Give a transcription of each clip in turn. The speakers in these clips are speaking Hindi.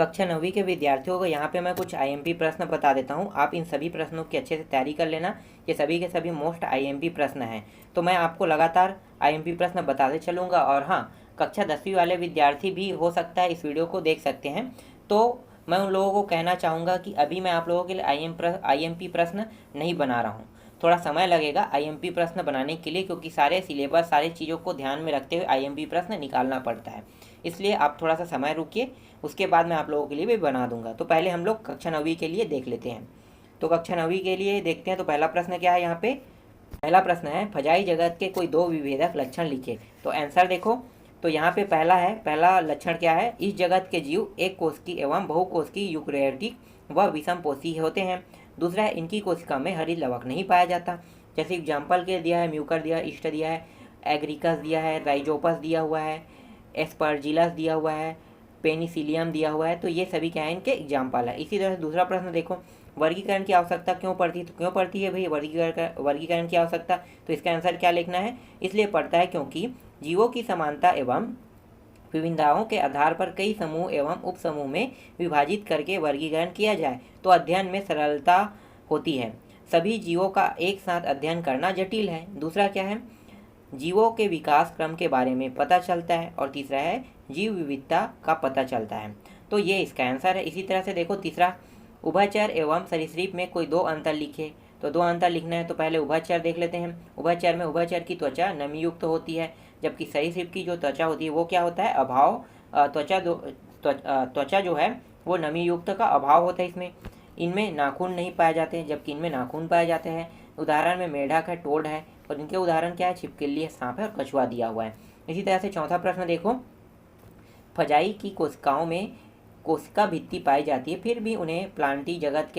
कक्षा 9वीं के विद्यार्थियों को यहाँ पे मैं कुछ आईएमपी प्रश्न बता देता हूँ। आप इन सभी प्रश्नों की अच्छे से तैयारी कर लेना। ये सभी के सभी मोस्ट आईएमपी प्रश्न हैं, तो मैं आपको लगातार आईएमपी प्रश्न बताते चलूँगा। और हाँ, कक्षा 10वीं वाले विद्यार्थी भी हो सकता है इस वीडियो को देख सकते हैं, तो मैं उन लोगों को कहना चाहूँगा कि अभी मैं आप लोगों के लिए आईएमपी प्रश्न नहीं बना रहा हूँ। थोड़ा समय लगेगा आईएमपी प्रश्न बनाने के लिए, क्योंकि सारे सिलेबस सारी चीज़ों को ध्यान में रखते हुए आईएमपी प्रश्न निकालना पड़ता है। इसलिए आप थोड़ा सा समय रुकिए, उसके बाद मैं आप लोगों के लिए भी बना दूंगा। तो पहले हम लोग कक्षा 9वीं के लिए देख लेते हैं। तो कक्षा 9वीं के लिए देखते हैं। तो पहला प्रश्न क्या है यहाँ पे? पहला प्रश्न है, फजाई जगत के कोई दो विभेदक लक्षण लिखे। तो आंसर देखो, तो यहाँ पे पहला लक्षण क्या है? इस जगत के जीव एक कोशिकी एवं बहुकोशिकी यूकैरियोटिक व विषमपोषी होते हैं। दूसरा है, इनकी कोशिका में हरित लवक नहीं पाया जाता। जैसे एग्जाम्पल के दिया है, म्यूकर दिया है, ईस्ट दिया है, एग्रिकस दिया है, राइजोपस दिया हुआ है, एस्परजिलस दिया हुआ है, पेनिसिलियम दिया हुआ है। तो ये सभी क्या है? इनके एग्जाम्पल है। इसी तरह से दूसरा प्रश्न देखो, वर्गीकरण की आवश्यकता क्यों पड़ती है? तो क्यों पड़ती है भाई वर्गीकरण की आवश्यकता? तो इसका आंसर क्या लिखना है? इसलिए पड़ता है क्योंकि जीवों की समानता एवं विभिन्नताओं के आधार पर कई समूह एवं उपसमूह में विभाजित करके वर्गीकरण किया जाए तो अध्ययन में सरलता होती है। सभी जीवों का एक साथ अध्ययन करना जटिल है। दूसरा क्या है? जीवों के विकास क्रम के बारे में पता चलता है। और तीसरा है, जीव विविधता का पता चलता है। तो ये इसका आंसर है। इसी तरह से देखो तीसरा, उभयचर एवं सरीसृप में कोई दो अंतर लिखे। तो दो अंतर लिखना है, तो पहले उभयचर देख लेते हैं। उभयचर में उभयचर की त्वचा नमीयुक्त होती है, जबकि सरीसृप की जो त्वचा होती है वो क्या होता है? अभाव। त्वचा जो है वो नमीयुक्त का अभाव होता है। इनमें नाखून नहीं पाए जाते हैं, जबकि इनमें नाखून पाए जाते हैं। उदाहरण में मेढक है, टोड है, और इनके उदाहरण क्या है? छिपकली है, सांप है और कछुआ दिया हुआ है। इसी तरह से चौथा प्रश्न देखो, फजाई की कोशिकाओं में कोशिका भित्ति पाई जाती है, फिर भी उन्हें प्लांटी जगत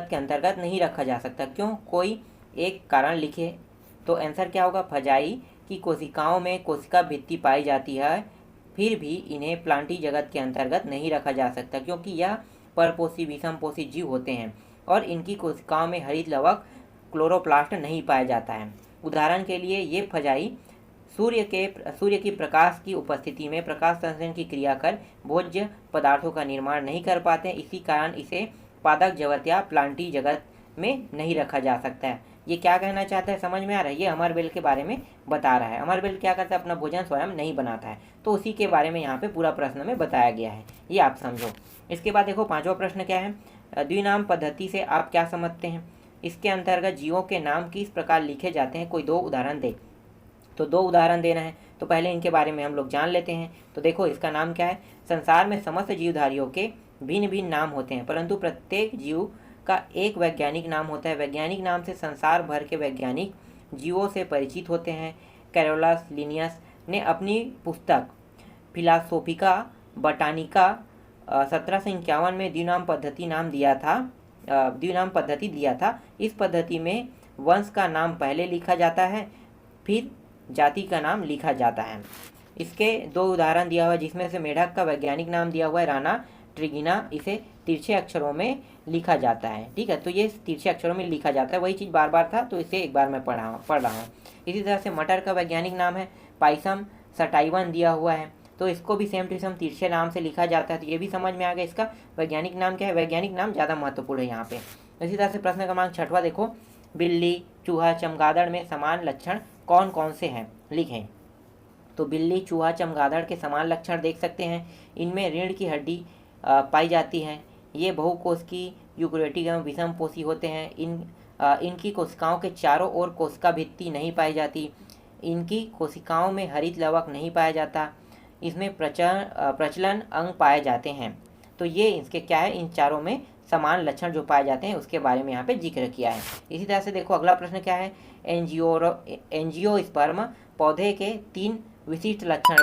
के अंतर्गत नहीं रखा जा सकता। क्यों? कोई एक कारण लिखे। तो आंसर क्या होगा? फजाई की कोशिकाओं में कोशिका भित्ति पाई जाती है, फिर भी इन्हें प्लांटी जगत के अंतर्गत नहीं रखा जा सकता, क्योंकि यह परपोषी विषमपोषी जीव होते हैं और इनकी कोशिकाओं में हरित लवक क्लोरोप्लास्ट नहीं पाया जाता है। उदाहरण के लिए ये फजाई सूर्य की प्रकाश की उपस्थिति में प्रकाश संश्लेषण की क्रिया कर भोज्य पदार्थों का निर्माण नहीं कर पाते। इसी कारण इसे पादप जगत या प्लांटी जगत में नहीं रखा जा सकता है। ये क्या कहना चाहता है? समझ में आ रहा है? ये अमरबेल के बारे में बता रहा है। अमरबेल क्या करता है? अपना भोजन स्वयं नहीं बनाता है, तो उसी के बारे में यहाँ पे पूरा प्रश्न में बताया गया है, ये आप समझो। इसके बाद देखो पांचवा प्रश्न क्या है? द्विनाम पद्धति से आप क्या समझते हैं? इसके अंतर्गत जीवों के नाम किस प्रकार लिखे जाते हैं? कोई दो उदाहरण दे। तो दो उदाहरण देना है, तो पहले इनके बारे में हम लोग जान लेते हैं। तो देखो इसका नाम क्या है? संसार में समस्त जीवधारियों के भिन्न भिन्न नाम होते हैं, परंतु प्रत्येक जीव का एक वैज्ञानिक नाम होता है। वैज्ञानिक नाम से संसार भर के वैज्ञानिक जीवों से परिचित होते हैं। कैरोलस लिनियस ने अपनी पुस्तक फिलासोफिका बटानिका 1751 में द्विनाम पद्धति दिया था। इस पद्धति में वंश का नाम पहले लिखा जाता है, फिर जाति का नाम लिखा जाता है। इसके दो उदाहरण दिया हुआ है, जिसमें से मेढक का वैज्ञानिक नाम दिया हुआ है राना ट्रिगिना। इसे तिरछे अक्षरों में लिखा जाता है। ठीक है, तो ये तिरछे अक्षरों में लिखा जाता है। वही चीज़ बार बार था, तो इसे एक बार मैं पढ़ रहा हूँ। इसी तरह से मटर का वैज्ञानिक नाम है पाइसम सटाइवन दिया हुआ है, तो इसको भी सेम टू सेम तिरछे नाम से लिखा जाता है। तो ये भी समझ में आ गया इसका वैज्ञानिक नाम क्या है। वैज्ञानिक नाम ज़्यादा महत्वपूर्ण है यहाँ पे। इसी तरह से प्रश्न क्रमांक 6वां देखो, बिल्ली, चूहा, चमगादड़ में समान लक्षण कौन कौन से हैं? लिखें। तो बिल्ली, चूहा, चमगादड़ के समान लक्षण देख सकते हैं। इनमें रीढ़ की हड्डी पाई जाती है। ये बहुकोशिकी यूकैरियोटिक एवं विषमपोषी होते हैं। इनकी कोशिकाओं के चारों ओर कोशिका भित्ति नहीं पाई जाती। इनकी कोशिकाओं में हरित लवक नहीं पाया जाता। इसमें प्रचलन अंग पाए जाते हैं। तो ये इसके क्या है? इन चारों में समान लक्षण जो पाए जाते हैं उसके बारे में यहाँ पे जिक्र किया है। इसी तरह से देखो अगला प्रश्न क्या है? एंजियोस्पर्म पौधे के 3 विशिष्ट लक्षण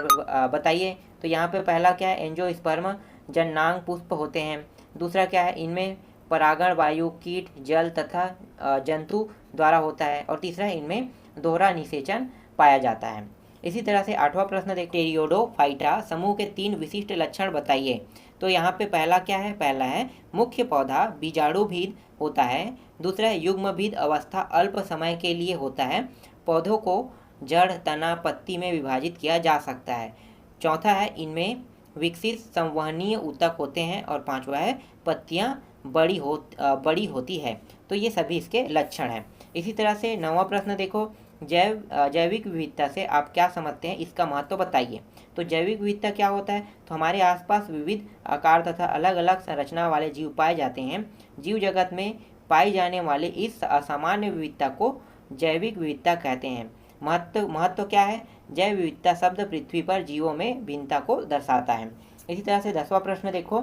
बताइए। तो यहाँ पे पहला क्या है? एंजियोस्पर्म जननांग पुष्प होते हैं। दूसरा क्या है? इनमें परागण वायु, कीट, जल तथा जंतु द्वारा होता है। और तीसरा, इनमें दोहरा निषेचन पाया जाता है। इसी तरह से 8वां प्रश्न देखते हैं, टेरियोडोफाइटा समूह के 3 विशिष्ट लक्षण बताइए। तो यहाँ पे पहला क्या है? पहला है मुख्य पौधा बीजाणुभीद होता है। दूसरा है युग्मभीद अवस्था अल्प समय के लिए होता है। पौधों को जड़, तना, पत्ती में विभाजित किया जा सकता है। चौथा है इनमें विकसित संवहनीय ऊतक होते हैं, और पांचवा है पत्तियां बड़ी होती है। तो ये सभी इसके लक्षण हैं। इसी तरह से 9वां प्रश्न देखो, जैविक विविधता से आप क्या समझते हैं, इसका महत्व बताइए। तो जैविक विविधता क्या होता है? तो हमारे आसपास विविध आकार तथा अलग अलग संरचना वाले जीव पाए जाते हैं। जीव जगत में पाई जाने वाले इस असामान्य विविधता को जैविक विविधता कहते हैं। महत्व क्या है? जैव विविधता शब्द पृथ्वी पर जीवों में भिन्नता को दर्शाता है। इसी तरह से 10वां प्रश्न देखो,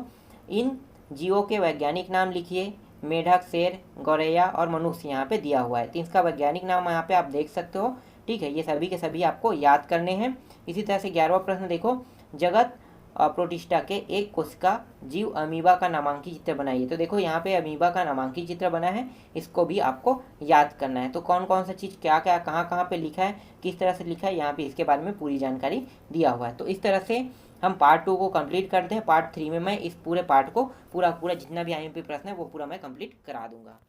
इन जीवों के वैज्ञानिक नाम लिखिए। मेढक, शेर, गौरैया और मनुष्य यहाँ पे दिया हुआ है, तो इसका वैज्ञानिक नाम यहाँ पे आप देख सकते हो। ठीक है, ये सभी के सभी आपको याद करने हैं। इसी तरह से 11वां प्रश्न देखो, जगत प्रोटिस्टा के एक कोशिका जीव अमीबा का नामांकित चित्र बनाइए। तो देखो यहाँ पे अमीबा का नामांकित चित्र बना है, इसको भी आपको याद करना है। तो कौन कौन सा चीज़ क्या क्या कहाँ कहाँ पे लिखा है, किस तरह से लिखा है, यहाँ पे इसके बारे में पूरी जानकारी दिया हुआ है। तो इस तरह से हम पार्ट 2 को कंप्लीट करते हैं। पार्ट 3 में मैं इस पूरे पार्ट को पूरा जितना भी IMP प्रश्न है वो पूरा मैं कंप्लीट करा दूंगा।